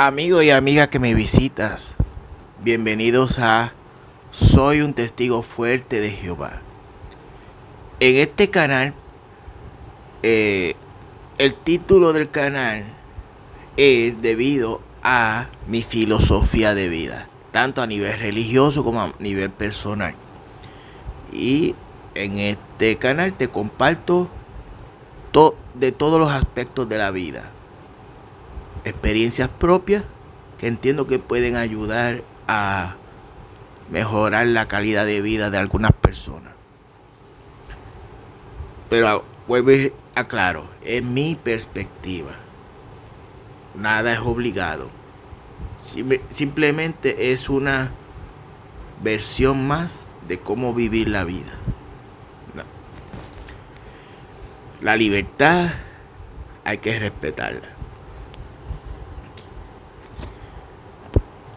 Amigo y amiga que me visitas, bienvenidos a Soy un testigo fuerte de Jehová. En este canal, el título del canal es debido a mi filosofía de vida, tanto a nivel religioso como a nivel personal. Y en este canal te comparto de todos los aspectos de la vida, experiencias propias que entiendo que pueden ayudar a mejorar la calidad de vida de algunas personas. Pero vuelvo y aclaro, es mi perspectiva. Nada es obligado. Simplemente es una versión más de cómo vivir la vida. No. La libertad hay que respetarla.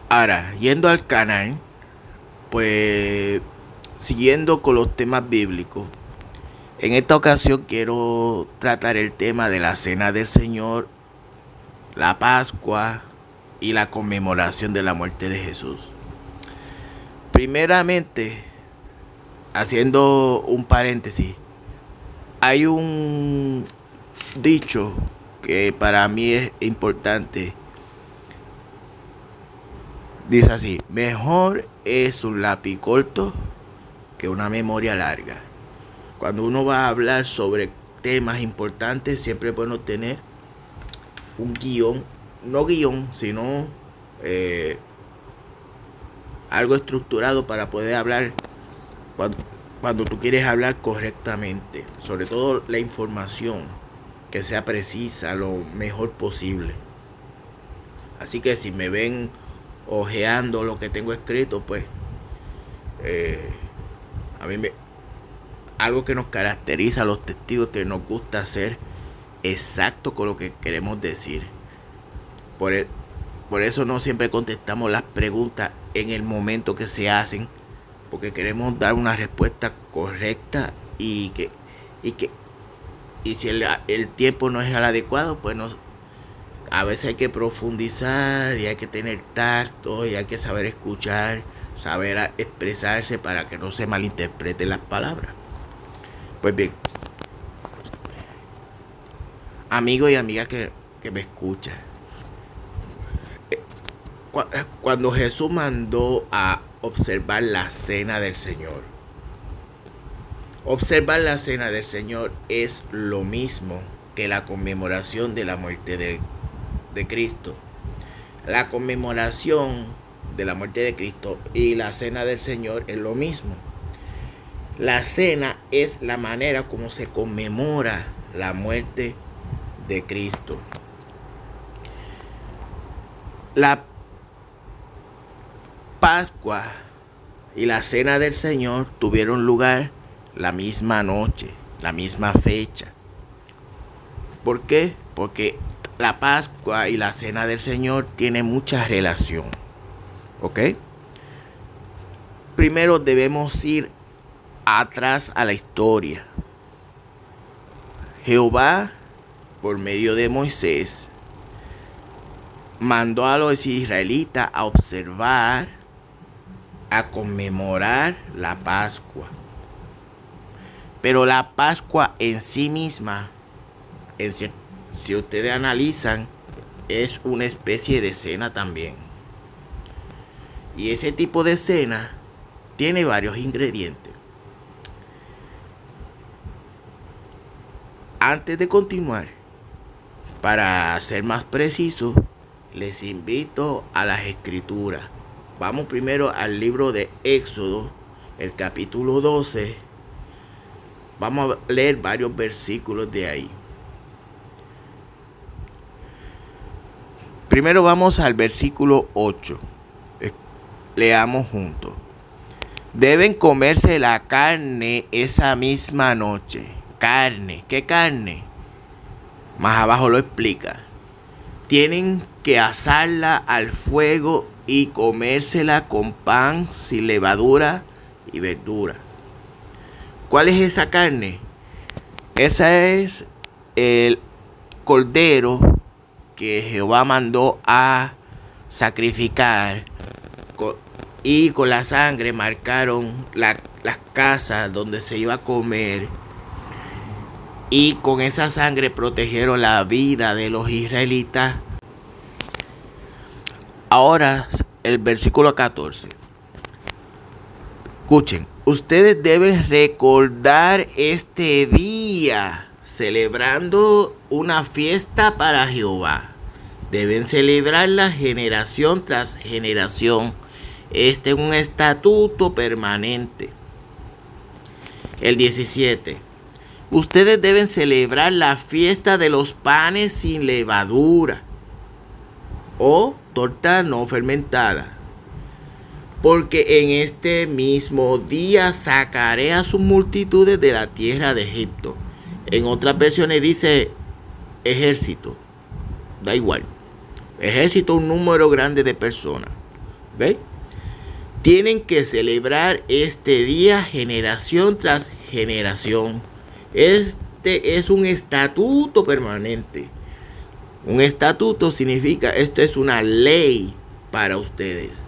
Ahora, yendo al canal, pues siguiendo con los temas bíblicos, en esta ocasión quiero tratar el tema de la Cena del Señor, la Pascua y la conmemoración de la muerte de Jesús. Primeramente, haciendo un paréntesis, hay un dicho que para mí es importante. Dice así: mejor es un lápiz corto que una memoria larga. Cuando uno va a hablar sobre temas importantes, siempre es bueno tener un guión, no guión, sino algo estructurado para poder hablar cuando tú quieres hablar correctamente. Sobre todo la información, que sea precisa lo mejor posible. Así que si me ven ojeando lo que tengo escrito, pues a mí algo que nos caracteriza a los testigos, que nos gusta ser exacto con lo que queremos decir. Por eso no siempre contestamos las preguntas en el momento que se hacen, porque queremos dar una respuesta correcta y si el tiempo no es el adecuado, pues a veces hay que profundizar y hay que tener tacto y hay que saber escuchar, saber expresarse para que no se malinterpreten las palabras. Pues bien, amigo y amiga que me escucha, cuando Jesús mandó a observar la cena del Señor, observar la cena del Señor es lo mismo que la conmemoración de la muerte de Cristo. La conmemoración de la muerte de Cristo y la cena del Señor es lo mismo. La cena es la manera como se conmemora la muerte de Cristo. La Pascua y la cena del Señor tuvieron lugar la misma noche, la misma fecha. ¿Por qué? Porque la Pascua y la cena del Señor tienen mucha relación. ¿Ok? Primero debemos ir atrás a la historia. Jehová, por medio de Moisés, mandó a los israelitas a observar, a conmemorar la Pascua. Pero la Pascua en sí misma, si ustedes analizan, es una especie de cena también. Y ese tipo de cena tiene varios ingredientes. Antes de continuar, para ser más preciso, les invito a las escrituras. Vamos primero al libro de Éxodo, el capítulo 12. Vamos a leer varios versículos de ahí. Primero vamos al versículo 8. Leamos juntos. Deben comerse la carne esa misma noche. Carne, ¿qué carne? Más abajo lo explica. Tienen que asarla al fuego y comérsela con pan sin levadura y verdura. ¿Cuál es esa carne? Esa es el cordero que Jehová mandó a sacrificar y con la sangre marcaron las casas donde se iba a comer, y con esa sangre protegieron la vida de los israelitas. Ahora el versículo 14. Escuchen, ustedes deben recordar este día celebrando una fiesta para Jehová. Deben celebrarla generación tras generación. Este es un estatuto permanente. El 17. Ustedes deben celebrar la fiesta de los panes sin levadura o torta no fermentada, porque en este mismo día sacaré a sus multitudes de la tierra de Egipto. En otras versiones dice ejército. Da igual. Ejército, un número grande de personas. ¿Ve? Tienen que celebrar este día generación tras generación. Este es un estatuto permanente. Un estatuto significa, esto es una ley para ustedes.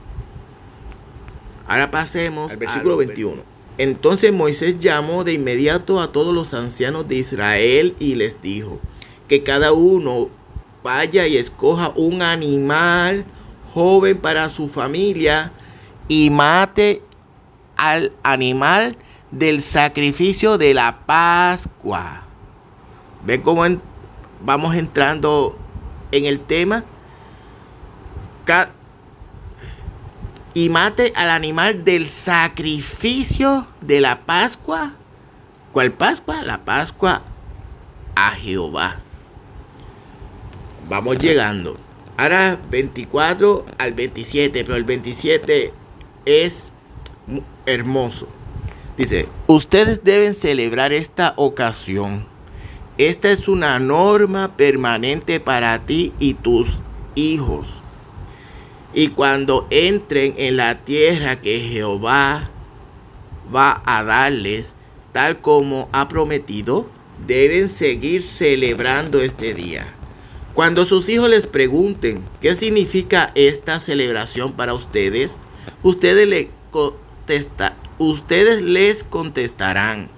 Ahora pasemos al versículo 21. Entonces Moisés llamó de inmediato a todos los ancianos de Israel y les dijo que cada uno vaya y escoja un animal joven para su familia y mate al animal del sacrificio de la Pascua. ¿Ven cómo vamos entrando en el tema? Y mate al animal del sacrificio de la Pascua. ¿Cuál Pascua? La Pascua a Jehová. Vamos llegando. Ahora 24 al 27, pero el 27 es hermoso. Dice, ustedes deben celebrar esta ocasión. Esta es una norma permanente para ti y tus hijos. Y cuando entren en la tierra que Jehová va a darles, tal como ha prometido, deben seguir celebrando este día. Cuando sus hijos les pregunten qué significa esta celebración para ustedes, ustedes les contestarán: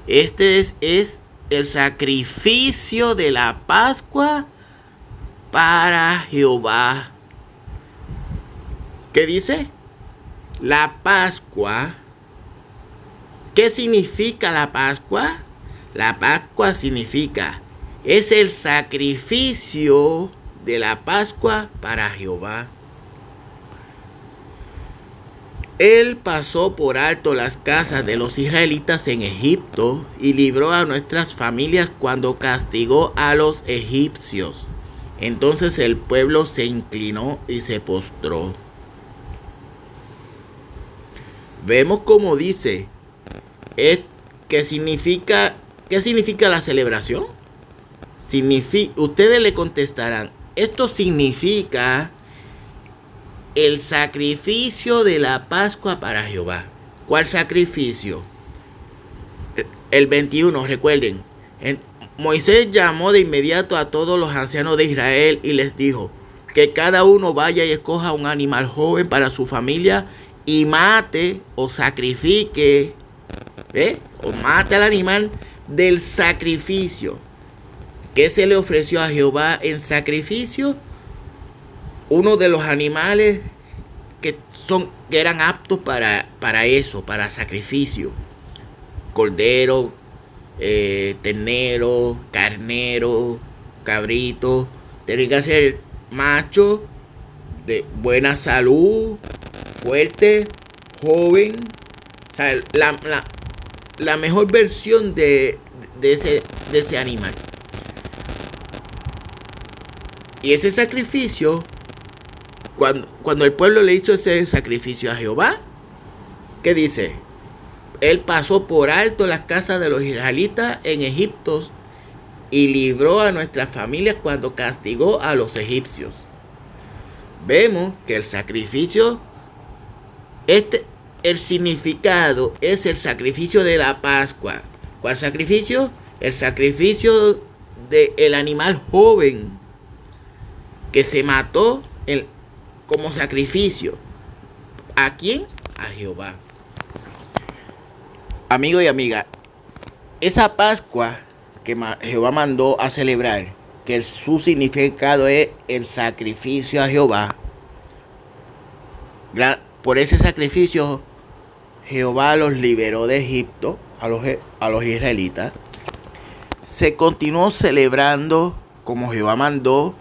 este es el sacrificio de la Pascua para Jehová. ¿Qué dice? La Pascua. ¿Qué significa la Pascua? La Pascua significa, es el sacrificio de la Pascua para Jehová. Él pasó por alto las casas de los israelitas en Egipto y libró a nuestras familias cuando castigó a los egipcios. Entonces el pueblo se inclinó y se postró. Vemos como dice, ¿qué significa la celebración? Ustedes le contestarán, esto significa el sacrificio de la Pascua para Jehová. ¿Cuál sacrificio? El 21, recuerden. Moisés llamó de inmediato a todos los ancianos de Israel y les dijo que cada uno vaya y escoja un animal joven para su familia y mate o sacrifique, o mate al animal del sacrificio. ¿Qué se le ofreció a Jehová en sacrificio? Uno de los animales que eran aptos para eso, para sacrificio. Cordero, ternero, carnero, cabrito. Tiene que ser macho, de buena salud, fuerte, joven. O sea, la mejor versión de ese animal. Y ese sacrificio, cuando el pueblo le hizo ese sacrificio a Jehová, ¿qué dice? Él pasó por alto las casas de los israelitas en Egipto y libró a nuestras familias cuando castigó a los egipcios. Vemos que el sacrificio, el significado es el sacrificio de la Pascua. ¿Cuál sacrificio? El sacrificio del animal joven que se mató como sacrificio. ¿A quién? A Jehová. Amigo y amiga, esa Pascua que Jehová mandó a celebrar, que su significado es el sacrificio a Jehová. Por ese sacrificio Jehová los liberó de Egipto, a los israelitas. Se continuó celebrando como Jehová mandó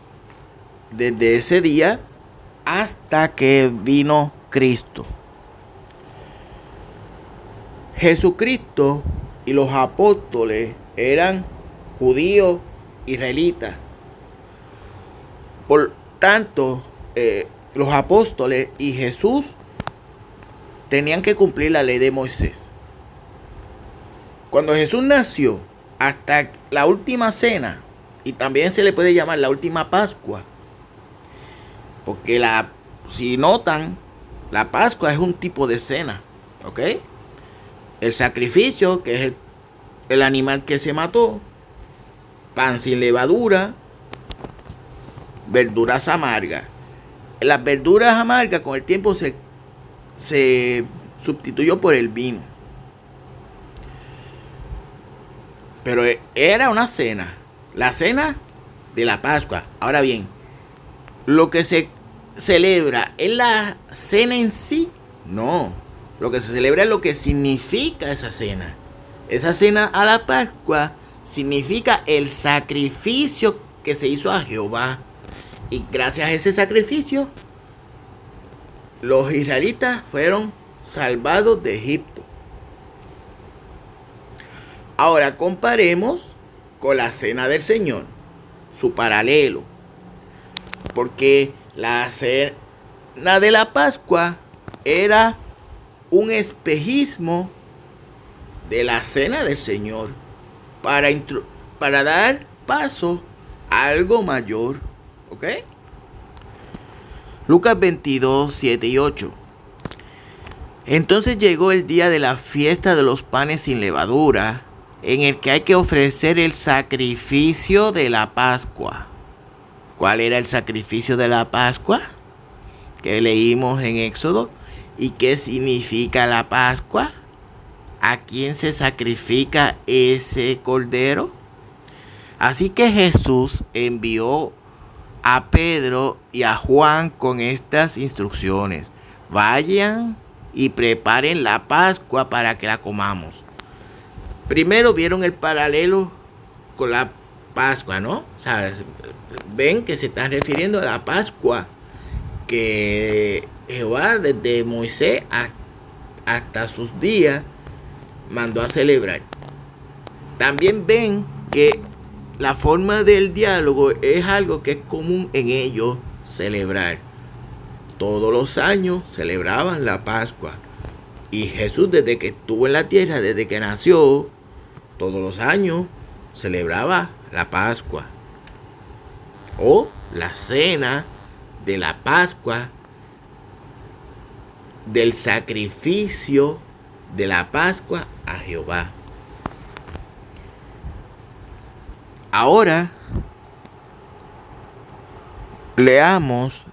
desde ese día hasta que vino Cristo. Jesucristo y los apóstoles eran judíos israelitas. Por tanto, los apóstoles y Jesús tenían que cumplir la ley de Moisés. Cuando Jesús nació, hasta la última cena, y también se le puede llamar la última Pascua, porque si notan, la Pascua es un tipo de cena, ¿ok? El sacrificio, que es el animal que se mató, pan sin levadura, verduras amargas. Las verduras amargas con el tiempo se sustituyó por el vino. Pero era una cena, la cena de la Pascua. Ahora bien, lo que se celebra es la cena en sí. No, lo que se celebra es lo que significa esa cena. Esa cena a la Pascua significa el sacrificio que se hizo a Jehová. Y gracias a ese sacrificio, los israelitas fueron salvados de Egipto. Ahora comparemos con la cena del Señor, su paralelo. Porque la cena de la Pascua era un espejismo de la cena del Señor para dar paso a algo mayor. ¿Ok? Lucas 22, 7 y 8. Entonces llegó el día de la fiesta de los panes sin levadura, en el que hay que ofrecer el sacrificio de la Pascua. ¿Cuál era el sacrificio de la Pascua? Que leímos en Éxodo. ¿Y qué significa la Pascua? ¿A quién se sacrifica ese cordero? Así que Jesús envió a Pedro y a Juan con estas instrucciones. Vayan y preparen la Pascua para que la comamos. Primero vieron el paralelo con la Pascua, ¿no? ¿Sabes? Ven que se están refiriendo a la Pascua que Jehová desde Moisés hasta sus días mandó a celebrar. También ven que la forma del diálogo es algo que es común en ellos celebrar. Todos los años celebraban la Pascua. Y Jesús, desde que estuvo en la tierra, desde que nació, todos los años celebraba la Pascua. O la cena de la Pascua, del sacrificio de la Pascua a Jehová. Ahora leamos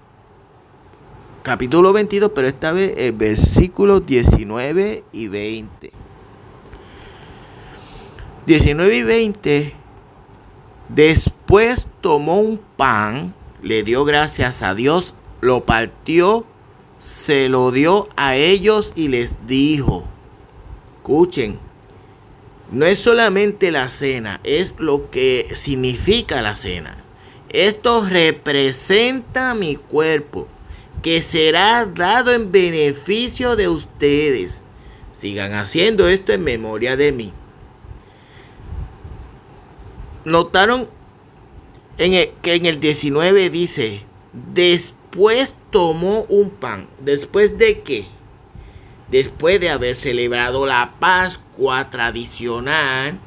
capítulo 22, pero esta vez el versículos 19 y 20. 19 y 20. Después tomó un pan, le dio gracias a Dios, lo partió, se lo dio a ellos y les dijo. Escuchen, no es solamente la cena, es lo que significa la cena. Esto representa mi cuerpo, que será dado en beneficio de ustedes. Sigan haciendo esto en memoria de mí. Notaron que en el 19 dice, después tomó un pan. ¿Después de qué? Después de haber celebrado la Pascua tradicional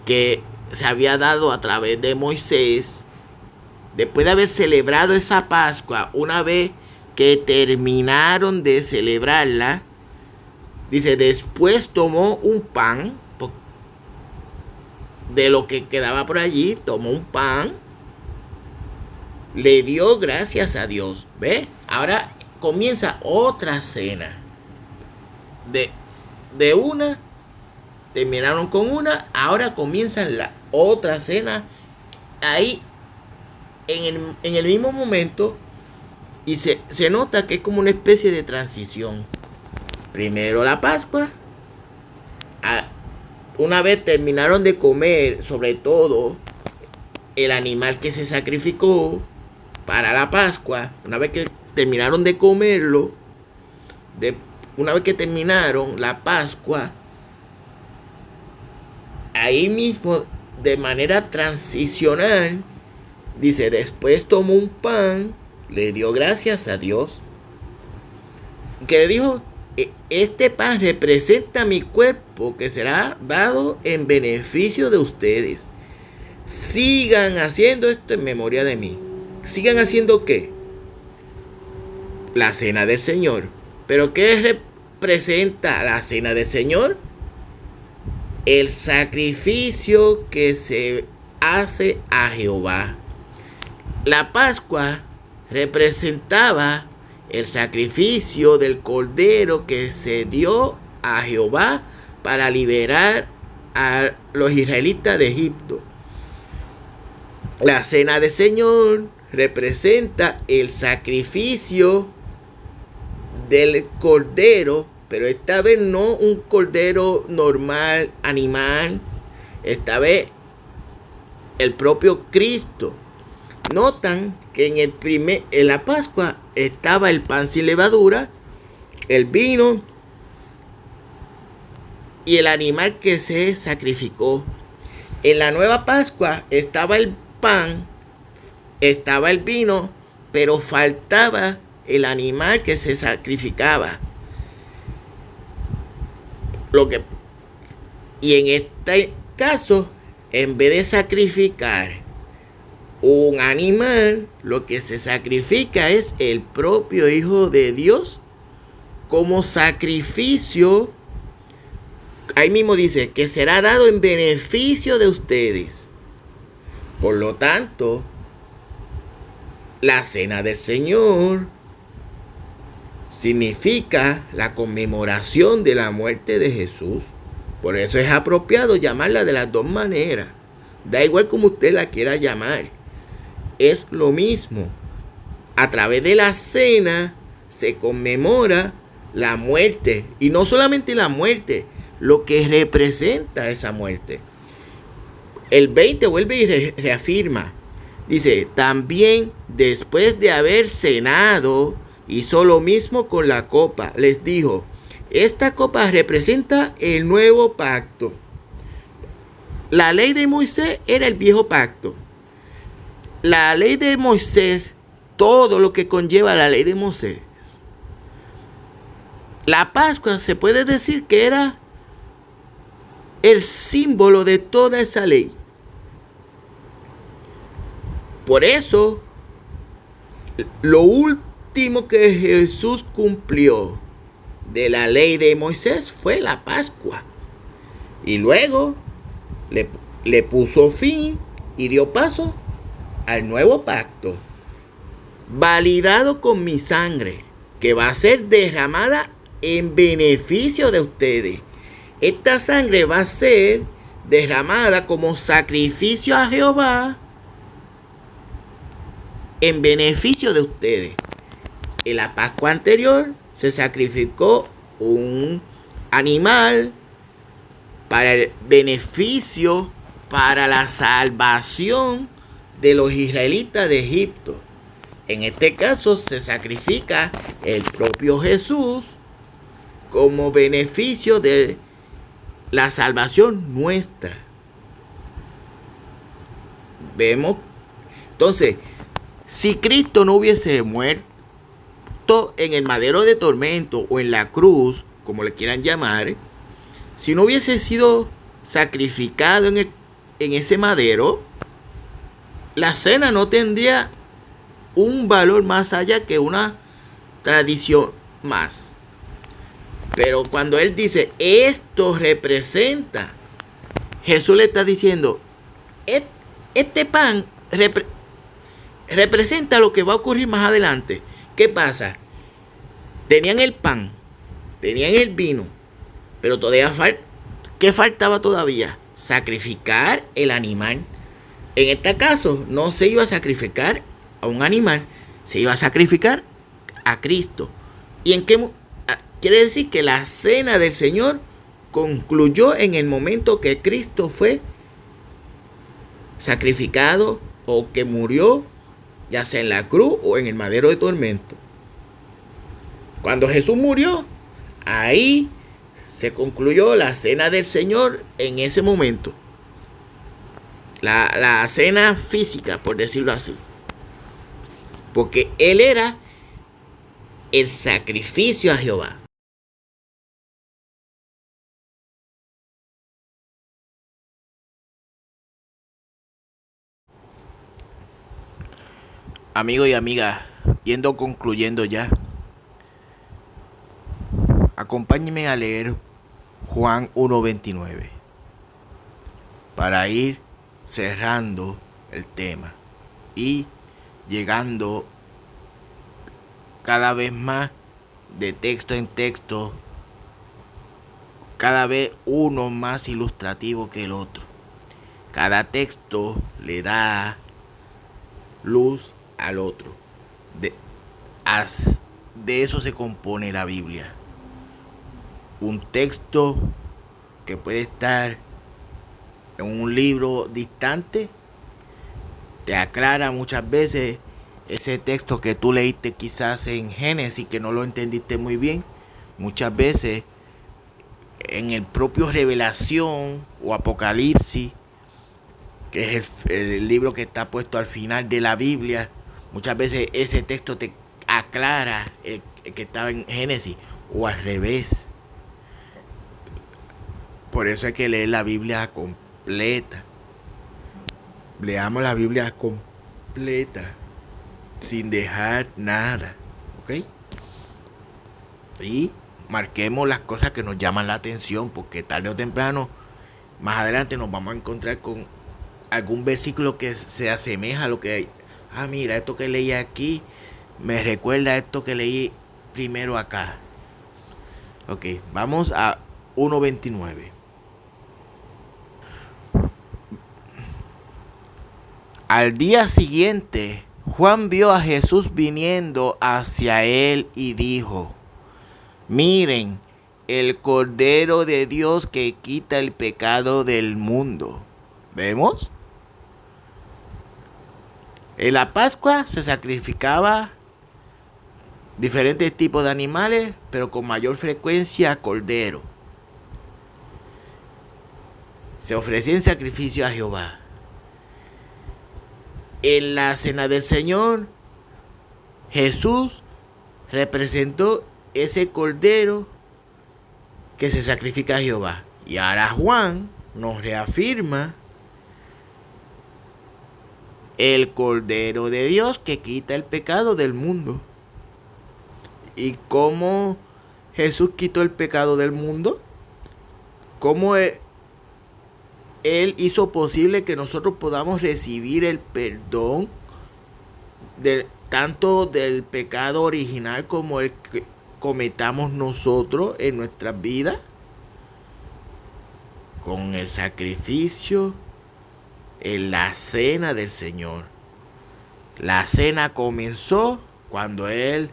que se había dado a través de Moisés. Después de haber celebrado esa Pascua, una vez que terminaron de celebrarla, dice, después tomó un pan, de lo que quedaba por allí, tomó un pan, le dio gracias a Dios. ¿Ve? Ahora comienza otra cena. De una, terminaron con una, ahora comienza la otra cena. Ahí, en el mismo momento, y se nota que es como una especie de transición. Primero la Pascua. Una vez terminaron de comer, sobre todo, el animal que se sacrificó para la Pascua, una vez que terminaron de comerlo, una vez que terminaron la Pascua, ahí mismo, de manera transicional, dice, después tomó un pan, le dio gracias a Dios, que le dijo, este pan representa mi cuerpo que será dado en beneficio de ustedes. Sigan haciendo esto en memoria de mí. ¿Sigan haciendo qué? La cena del Señor. ¿Pero qué representa la cena del Señor? El sacrificio que se hace a Jehová. La Pascua representaba el sacrificio del cordero que se dio a Jehová para liberar a los israelitas de Egipto. La cena del Señor representa el sacrificio del cordero, pero esta vez no un cordero normal, animal, esta vez el propio Cristo. Notan que en la Pascua estaba el pan sin levadura, el vino y el animal que se sacrificó. En la nueva Pascua estaba el pan, estaba el vino, pero faltaba el animal que se sacrificaba. Y en este caso, en vez de sacrificar un animal, lo que se sacrifica es el propio Hijo de Dios como sacrificio. Ahí mismo dice que será dado en beneficio de ustedes. Por lo tanto, la cena del Señor significa la conmemoración de la muerte de Jesús. Por eso es apropiado llamarla de las dos maneras. Da igual como usted la quiera llamar. Es lo mismo. A través de la cena se conmemora la muerte. Y no solamente la muerte, lo que representa esa muerte. El 20 vuelve y reafirma. Dice, también después de haber cenado, hizo lo mismo con la copa. Les dijo, esta copa representa el nuevo pacto. La ley de Moisés era el viejo pacto. La ley de Moisés, todo lo que conlleva la ley de Moisés. La Pascua se puede decir que era el símbolo de toda esa ley. Por eso, lo último que Jesús cumplió de la ley de Moisés fue la Pascua. Y luego le puso fin y dio paso al nuevo pacto, validado con mi sangre, que va a ser derramada en beneficio de ustedes. Esta sangre va a ser derramada como sacrificio a Jehová en beneficio de ustedes. En la Pascua anterior se sacrificó un animal para el beneficio, para la salvación de los israelitas de Egipto. En este caso se sacrifica el propio Jesús como beneficio de la salvación nuestra. Vemos, entonces, si Cristo no hubiese muerto en el madero de tormento o en la cruz, como le quieran llamar, si no hubiese sido sacrificado en ese madero, la cena no tendría un valor más allá que una tradición más. Pero cuando él dice, esto representa, Jesús le está diciendo, este pan representa lo que va a ocurrir más adelante. ¿Qué pasa? Tenían el pan, tenían el vino, pero todavía ¿qué faltaba todavía? Sacrificar el animal. En este caso, no se iba a sacrificar a un animal, se iba a sacrificar a Cristo. ¿Y en qué? Quiere decir que la cena del Señor concluyó en el momento que Cristo fue sacrificado o que murió, ya sea en la cruz o en el madero de tormento. Cuando Jesús murió, ahí se concluyó la cena del Señor en ese momento. La cena física, por decirlo así. Porque Él era el sacrificio a Jehová. Amigo y amiga, concluyendo ya, acompáñenme a leer Juan 1:29 para ir cerrando el tema y llegando cada vez más de texto en texto, cada vez uno más ilustrativo que el otro. Cada texto le da luz al otro. De eso se compone la Biblia. Un texto que puede estar en un libro distante te aclara muchas veces ese texto que tú leíste quizás en Génesis, que no lo entendiste muy bien. Muchas veces en el propio Revelación o Apocalipsis, que es el libro que está puesto al final de la Biblia, muchas veces ese texto te aclara el que estaba en Génesis, o al revés. Por eso hay que leer la Biblia completa. Leamos la Biblia completa, sin dejar nada, ¿ok? Y marquemos las cosas que nos llaman la atención, porque tarde o temprano, más adelante nos vamos a encontrar con algún versículo que se asemeja a lo que hay. Mira, esto que leí aquí me recuerda a esto que leí primero acá. Ok, vamos a 1:29. Al día siguiente, Juan vio a Jesús viniendo hacia él y dijo: miren, el Cordero de Dios que quita el pecado del mundo. ¿Vemos? En la Pascua se sacrificaba diferentes tipos de animales, pero con mayor frecuencia cordero. Se ofrecía en sacrificio a Jehová. En la cena del Señor, Jesús representó ese cordero que se sacrifica a Jehová. Y ahora Juan nos reafirma el Cordero de Dios que quita el pecado del mundo. ¿Y cómo Jesús quitó el pecado del mundo? ¿Cómo Él hizo posible que nosotros podamos recibir el perdón tanto del pecado original como el que cometamos nosotros en nuestras vidas? Con el sacrificio en la cena del Señor. La cena comenzó cuando Él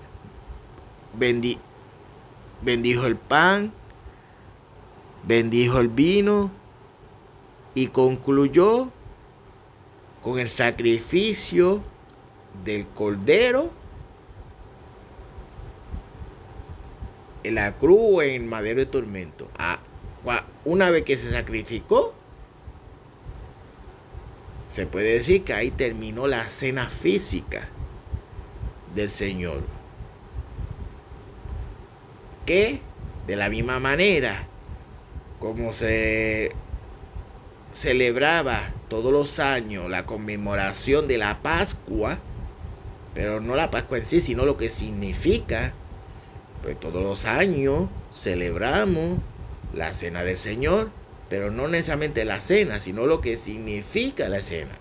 bendijo el pan, bendijo el vino y concluyó con el sacrificio del cordero en la cruz o en el madero de tormento. Una vez que se sacrificó, se puede decir que ahí terminó la cena física del Señor. Que de la misma manera como se celebraba todos los años la conmemoración de la Pascua, pero no la Pascua en sí, sino lo que significa, pues todos los años celebramos la cena del Señor, pero no necesariamente la cena, sino lo que significa la cena.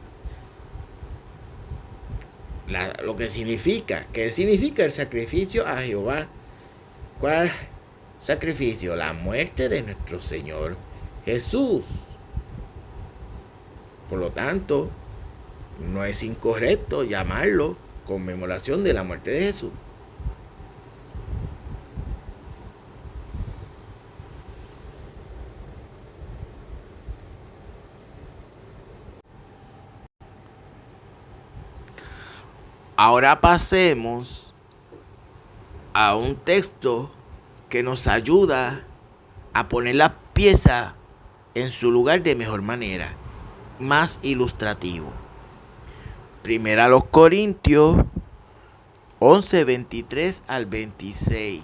lo que significa. ¿Qué significa el sacrificio a Jehová? ¿Cuál sacrificio? La muerte de nuestro Señor Jesús. Por lo tanto, no es incorrecto llamarlo conmemoración de la muerte de Jesús. Ahora pasemos a un texto que nos ayuda a poner la pieza en su lugar de mejor manera, más ilustrativo. Primera a los Corintios 11, 23 al 26.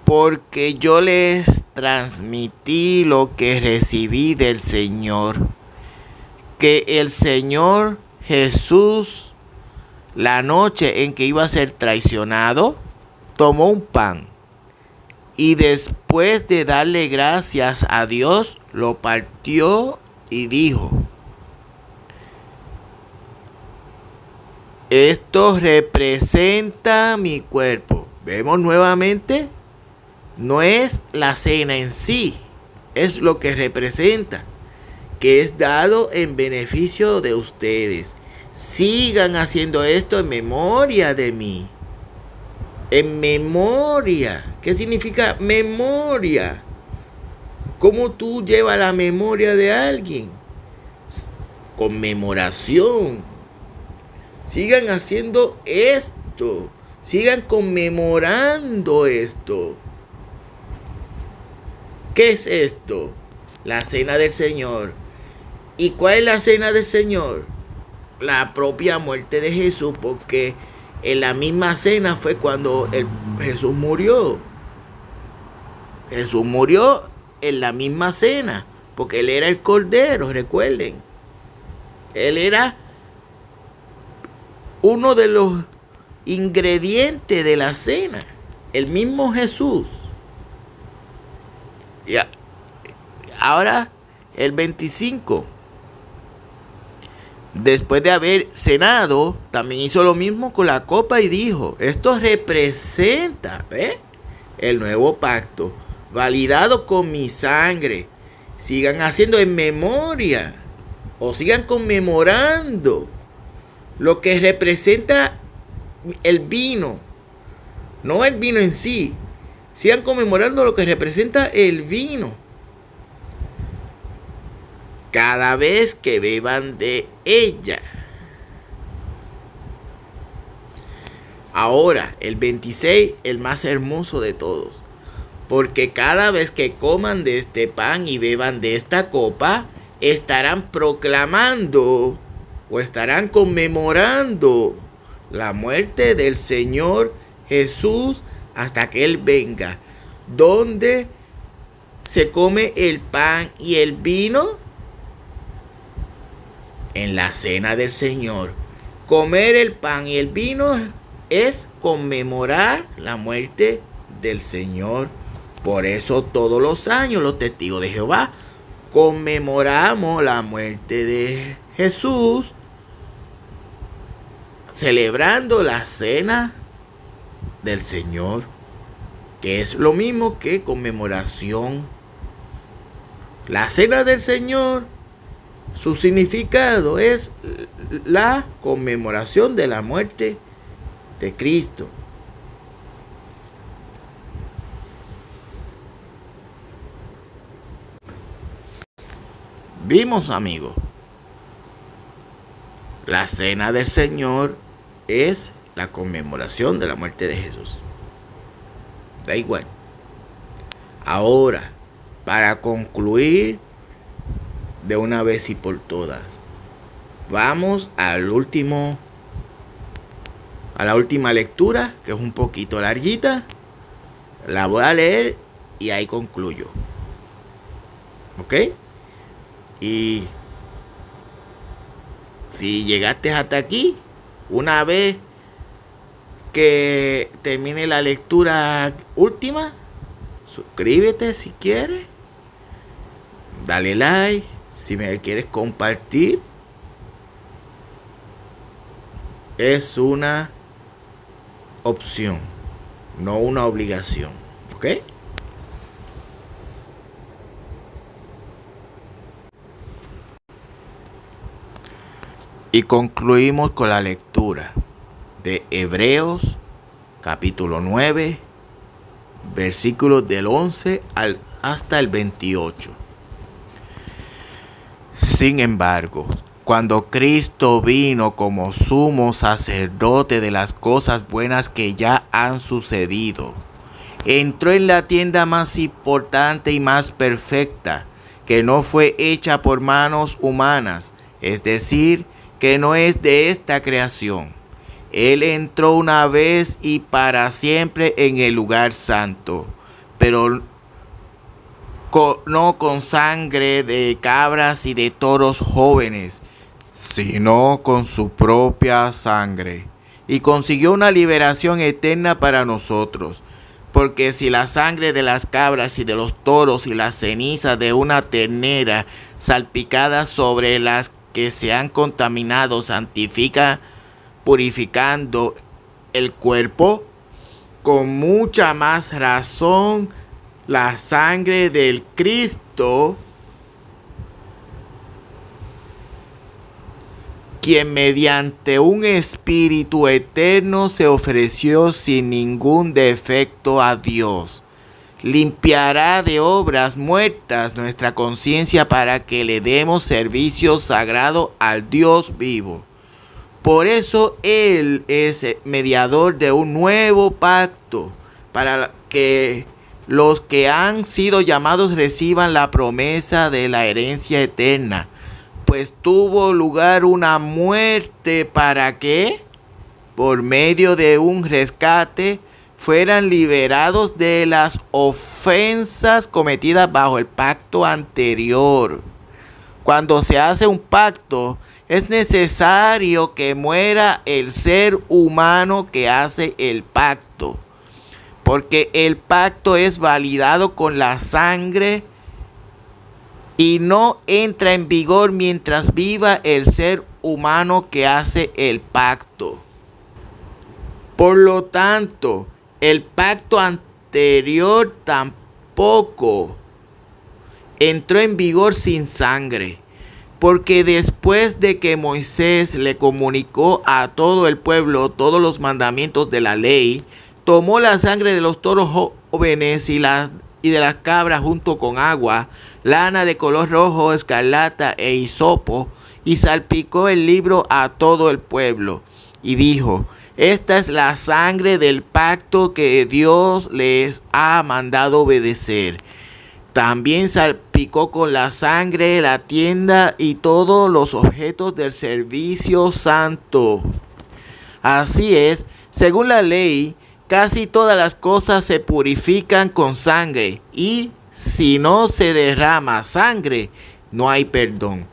Porque yo les transmití lo que recibí del Señor, que el Señor Jesús, la noche en que iba a ser traicionado, tomó un pan y después de darle gracias a Dios, lo partió y dijo: esto representa mi cuerpo. Vemos nuevamente, no es la cena en sí, es lo que representa, que es dado en beneficio de ustedes. Sigan haciendo esto en memoria de mí. En memoria. ¿Qué significa memoria? ¿Cómo tú llevas la memoria de alguien? Conmemoración. Sigan haciendo esto. Sigan conmemorando esto. ¿Qué es esto? La cena del Señor. ¿Y cuál es la cena del Señor? La propia muerte de Jesús, porque en la misma cena fue cuando Jesús murió. Jesús murió en la misma cena, porque Él era el Cordero, recuerden. Él era uno de los ingredientes de la cena, el mismo Jesús. Y ahora el 25. Después de haber cenado, también hizo lo mismo con la copa y dijo: esto representa el nuevo pacto, validado con mi sangre. Sigan haciendo en memoria, o sigan conmemorando lo que representa el vino, no el vino en sí. Sigan conmemorando lo que representa el vino cada vez que beban de ella. Ahora, el 26, el más hermoso de todos. Porque cada vez que coman de este pan y beban de esta copa, estarán proclamando o estarán conmemorando la muerte del Señor Jesús hasta que Él venga. ¿Dónde se come el pan y el vino? En la cena del Señor. Comer el pan y el vino es conmemorar la muerte del Señor. Por eso todos los años los testigos de Jehová conmemoramos la muerte de Jesús, celebrando la cena del Señor, que es lo mismo que conmemoración. La cena del Señor, su significado es la conmemoración de la muerte de Cristo. Vimos, amigos, la cena del Señor es la conmemoración de la muerte de Jesús. Da igual. Ahora, para concluir de una vez y por todas, vamos a la última lectura, que es un poquito larguita. La voy a leer y ahí concluyo. ¿Ok? Y si llegaste hasta aquí, una vez que termine la lectura última, suscríbete si quieres, dale like, si me quieres compartir, es una opción, no una obligación. ¿Ok? Y concluimos con la lectura de Hebreos capítulo 9, versículos del 11 hasta el 28. Sin embargo, cuando Cristo vino como sumo sacerdote de las cosas buenas que ya han sucedido, entró en la tienda más importante y más perfecta, que no fue hecha por manos humanas, es decir, que no es de esta creación. Él entró una vez y para siempre en el lugar santo, pero no con sangre de cabras y de toros jóvenes, sino con su propia sangre, y consiguió una liberación eterna para nosotros. Porque si la sangre de las cabras y de los toros y las cenizas de una ternera salpicadas sobre las que se han contaminado santifica, purificando el cuerpo, con mucha más razón la sangre del Cristo, quien mediante un espíritu eterno se ofreció sin ningún defecto a Dios, limpiará de obras muertas nuestra conciencia para que le demos servicio sagrado al Dios vivo. Por eso Él es mediador de un nuevo pacto, para que los que han sido llamados reciban la promesa de la herencia eterna. Pues tuvo lugar una muerte para que, por medio de un rescate, fueran liberados de las ofensas cometidas bajo el pacto anterior. Cuando se hace un pacto, es necesario que muera el ser humano que hace el pacto, porque el pacto es validado con la sangre y no entra en vigor mientras viva el ser humano que hace el pacto. Por lo tanto, el pacto anterior tampoco entró en vigor sin sangre, porque después de que Moisés le comunicó a todo el pueblo todos los mandamientos de la ley, tomó la sangre de los toros jóvenes y de las cabras junto con agua, lana de color rojo, escarlata e hisopo, y salpicó el libro a todo el pueblo. Y dijo: esta es la sangre del pacto que Dios les ha mandado obedecer. También salpicó con la sangre la tienda y todos los objetos del servicio santo. Así es, según la ley, casi todas las cosas se purifican con sangre, y si no se derrama sangre, no hay perdón.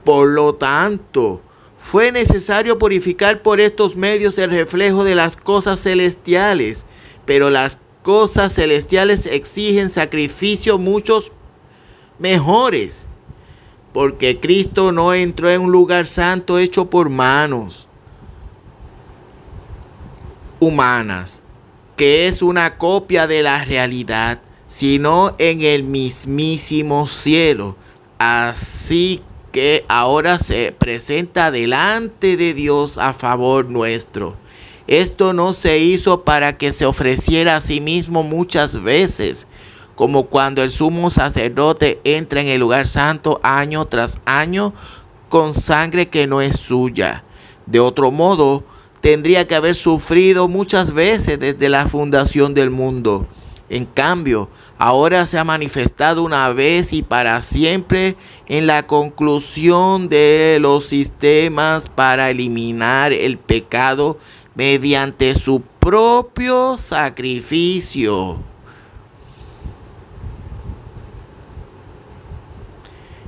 Por lo tanto, fue necesario purificar por estos medios el reflejo de las cosas celestiales, pero las cosas celestiales exigen sacrificios muchos mejores, porque Cristo no entró en un lugar santo hecho por manos humanas, que es una copia de la realidad, sino en el mismísimo cielo. Así que ahora se presenta delante de Dios a favor nuestro. Esto no se hizo para que se ofreciera a sí mismo muchas veces, como cuando el sumo sacerdote entra en el lugar santo año tras año con sangre que no es suya. De otro modo, tendría que haber sufrido muchas veces desde la fundación del mundo. En cambio, ahora se ha manifestado una vez y para siempre en la conclusión de los sistemas para eliminar el pecado mediante su propio sacrificio.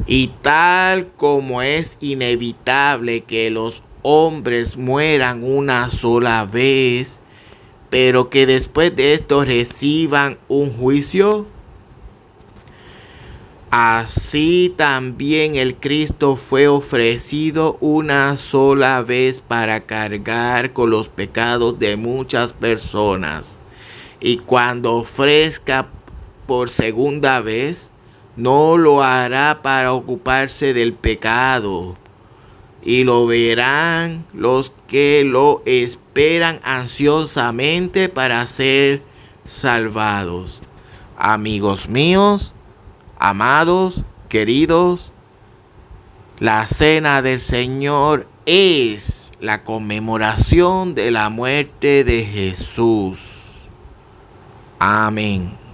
Y tal como es inevitable que los hombres mueran una sola vez, pero que después de esto reciban un juicio, Así también el Cristo fue ofrecido una sola vez para cargar con los pecados de muchas personas. Y cuando ofrezca por segunda vez, no lo hará para ocuparse del pecado. Y lo verán los que lo esperan ansiosamente para ser salvados. Amigos míos, amados, queridos, la cena del Señor es la conmemoración de la muerte de Jesús. Amén.